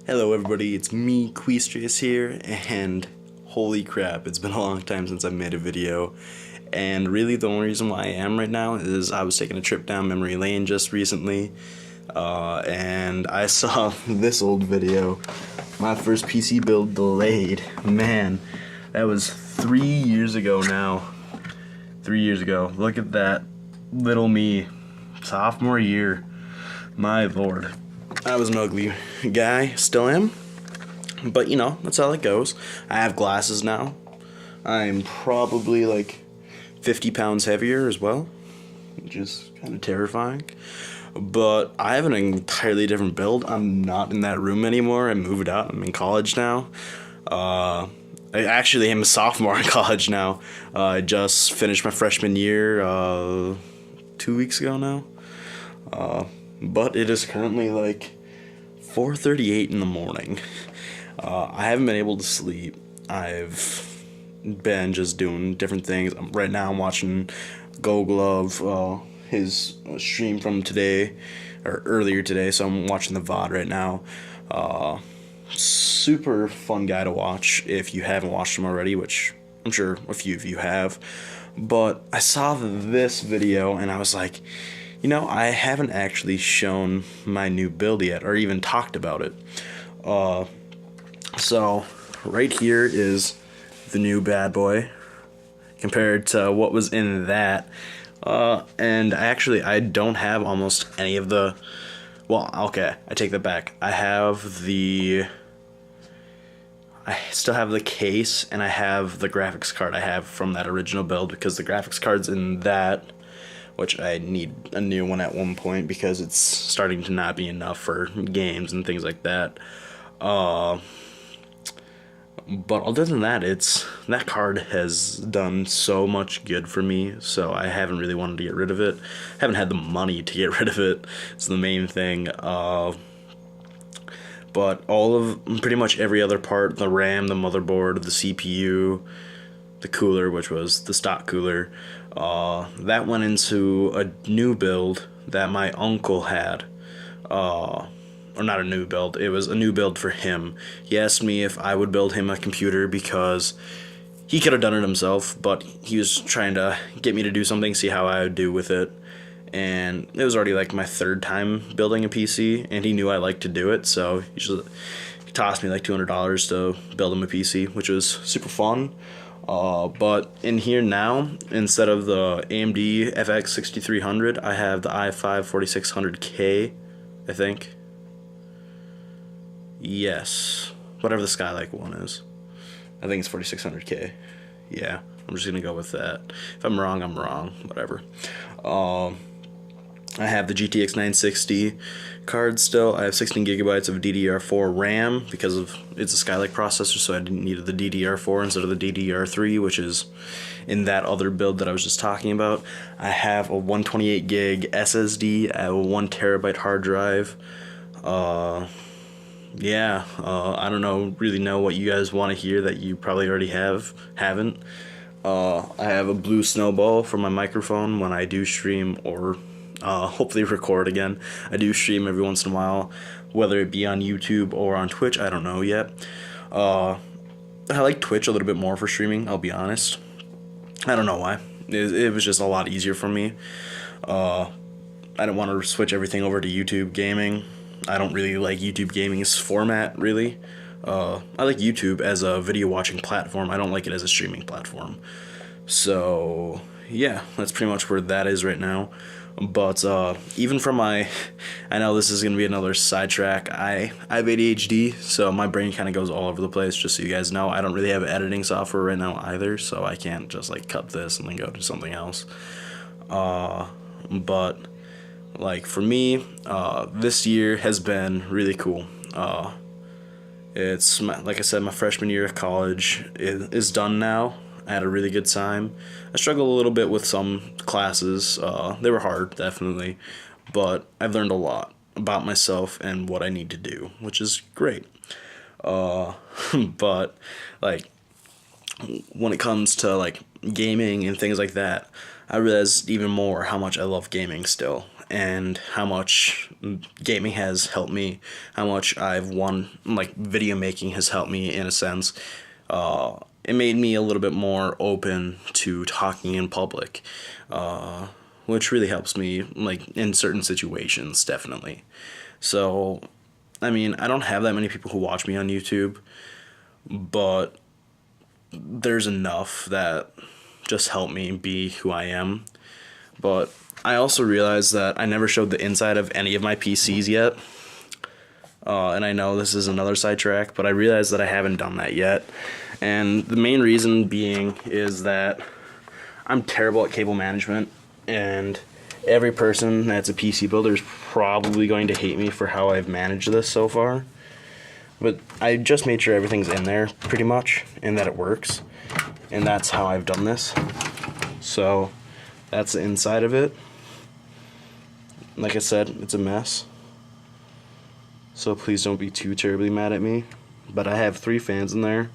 Hello everybody, it's me, Queestrius here, and holy crap, it's been a long time since I've made a video. And really the only reason why I am right now is I was taking a trip down memory lane just recently, and I saw this old video, my first PC build delayed. Man, that was 3 years ago now. 3 years ago. Look at that, little me, sophomore year, my lord. I was an ugly guy, still am, but you know, that's how it goes. I have glasses now. I'm probably like 50 pounds heavier as well, which is kind of terrifying. But I have an entirely different build. I'm not in that room anymore. I moved out. I'm in college now. I actually am a sophomore in college now. I just finished my freshman year 2 weeks ago now. But it is currently like 4:38 in the morning. I haven't been able to sleep. I've been just doing different things. Right now I'm watching Go Glove, his stream from today, or earlier today, so I'm watching the VOD right now. Super fun guy to watch if you haven't watched him already, which I'm sure a few of you have. But I saw this video and I was like, you know, I haven't actually shown my new build yet, or even talked about it. So, right here is the new bad boy, compared to what was in that. And actually, I don't have almost any of the... Well, okay, I take that back. I still have the case, and I have the graphics card I have from that original build, because the graphics card's in that, which I need a new one at one point because it's starting to not be enough for games and things like that. But other than that, that card has done so much good for me, so I haven't really wanted to get rid of it. Haven't had the money to get rid of it. It's the main thing. But pretty much every other part, the RAM, the motherboard, the CPU, the cooler, which was the stock cooler, that went into a new build that my uncle had. Or not a new build, it was a new build for him. He asked me if I would build him a computer because he could have done it himself, but he was trying to get me to do something, see how I would do with it. And it was already like my third time building a PC, and he knew I liked to do it, so he tossed me like $200 to build him a PC, which was super fun. But in here now, instead of the AMD FX 6300, I have the i5 4600K, I think. Yes, whatever the Skylake one is. I think it's 4600K. Yeah, I'm just gonna go with that. If I'm wrong, I'm wrong. Whatever. I have the GTX 960 card still. I have 16 gigabytes of DDR4 RAM because it's a Skylake processor, so I didn't need the DDR4 instead of the DDR3, which is in that other build that I was just talking about. I have a 128 gig SSD, a 1 terabyte hard drive. I don't really know what you guys want to hear that you probably already haven't. I have a blue snowball for my microphone when I do stream, or hopefully record again. I do stream every once in a while, whether it be on YouTube or on Twitch, I don't know yet. I like Twitch a little bit more for streaming, I'll be honest. I don't know why. It was just a lot easier for me. I didn't want to switch everything over to YouTube gaming. I don't really like YouTube gaming's format, really. I like YouTube as a video watching platform. I don't like it as a streaming platform. So, yeah, that's pretty much where that is right now. But even from I know this is going to be another sidetrack. I have ADHD, so my brain kind of goes all over the place, just so you guys know. I don't really have editing software right now either, so I can't just like cut this and then go to something else. But like for me, this year has been really cool. It's like I said, my freshman year of college is done now. I had a really good time. I struggled a little bit with some classes. They were hard, definitely, but I've learned a lot about myself and what I need to do, which is great. But like when it comes to like gaming and things like that, I realized even more how much I love gaming still. and how much gaming has helped me, how much I've won, like video making has helped me in a sense. It made me a little bit more open to talking in public, which really helps me, like, in certain situations, definitely. So, I mean, I don't have that many people who watch me on YouTube, but there's enough that just help me be who I am. But I also realized that I never showed the inside of any of my PCs yet. And I know this is another sidetrack, but I realized that I haven't done that yet. And the main reason being is that I'm terrible at cable management, and every person that's a PC builder is probably going to hate me for how I've managed this so far. But I just made sure everything's in there pretty much and that it works. And that's how I've done this. So that's the inside of it. Like I said, it's a mess. So please don't be too terribly mad at me. But I have 3 fans in there.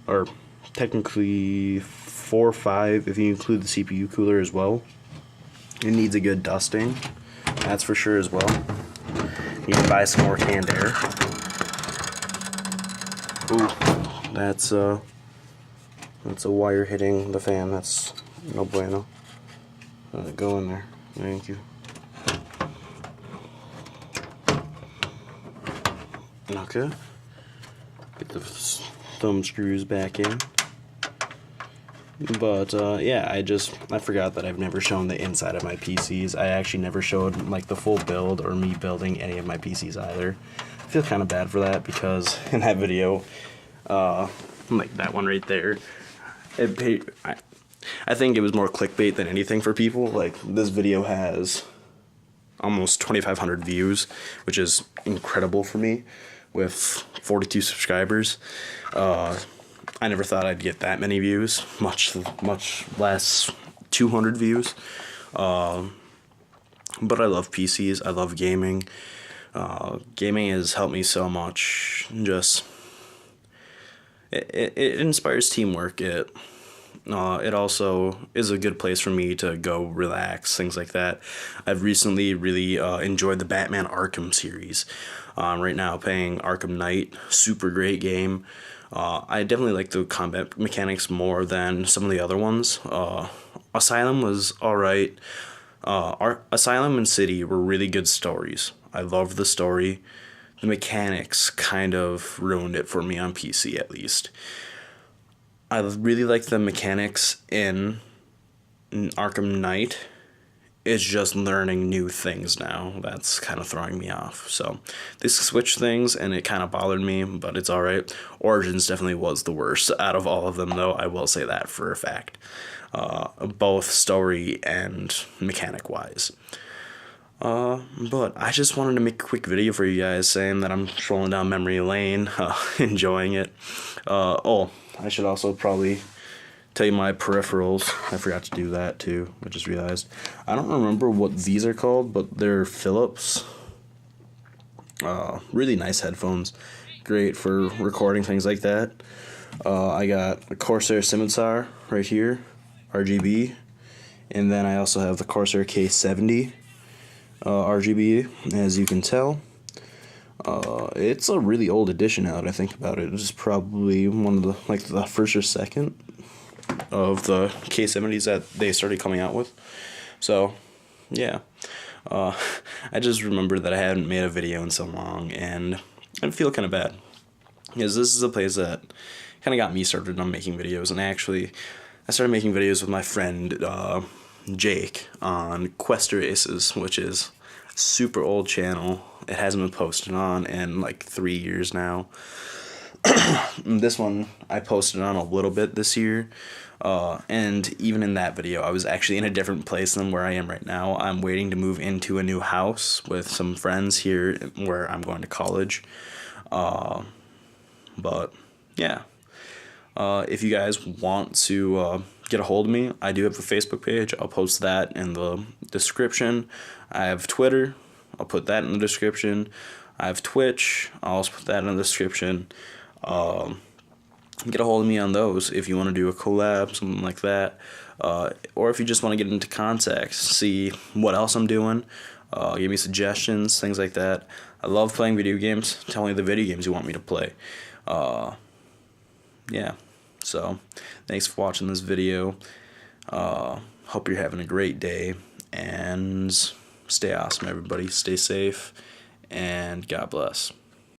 Or technically 4 or 5 if you include the CPU cooler as well. It needs a good dusting. That's for sure as well. You can buy some more canned air. Ooh, that's a wire hitting the fan. That's no bueno. Let it go in there. Thank you. Okay. Get the thumb screws back in. But yeah, I forgot that I've never shown the inside of my PCs. I actually never showed like the full build or me building any of my PCs either. I feel kind of bad for that because in that video, like that one right there, I think it was more clickbait than anything for people. Like, this video has almost 2,500 views, which is incredible for me with 42 subscribers. I never thought I'd get that many views, much less 200 views. But I love PCs. I love gaming. Gaming has helped me so much. Just it inspires teamwork. It also is a good place for me to go relax, things like that. I've recently really enjoyed the Batman Arkham series. Right now playing Arkham Knight, super great game. I definitely like the combat mechanics more than some of the other ones. Asylum was alright. Asylum and City were really good stories. I loved the story. The mechanics kind of ruined it for me on PC, at least. I really like the mechanics in Arkham Knight. It's just learning new things now that's kind of throwing me off. So they switched things and it kind of bothered me, but it's alright. Origins definitely was the worst out of all of them, though. I will say that for a fact. Both story and mechanic wise. But I just wanted to make a quick video for you guys saying that I'm strolling down memory lane, enjoying it. Oh, I should also probably tell you my peripherals. I forgot to do that too. I just realized. I don't remember what these are called, but they're Philips. Really nice headphones. Great for recording things like that. I got a Corsair Scimitar right here, RGB. And then I also have the Corsair K70 RGB, as you can tell. It's a really old edition now that I think about it. It's probably one of the first or second of the K70s that they started coming out with. So, yeah. I just remember that I hadn't made a video in so long, and I feel kind of bad. Because this is a place that kind of got me started on making videos, and I started making videos with my friend Jake on Quest Races, which is a super old channel. It hasn't been posted on in like 3 years now. This one I posted on a little bit this year, and even in that video I was actually in a different place than where I am right now. I'm waiting to move into a new house with some friends here where I'm going to college. But yeah, if you guys want to get a hold of me, I do have a Facebook page. I'll post that in the description. I have Twitter. I'll put that in the description. I have Twitch. I'll also put that in the description. Get a hold of me on those if you want to do a collab, something like that. Or if you just want to get into contact, see what else I'm doing. Give me suggestions, things like that. I love playing video games. Tell me the video games you want me to play. Yeah, so thanks for watching this video. Hope you're having a great day, and stay awesome, everybody. Stay safe, and God bless.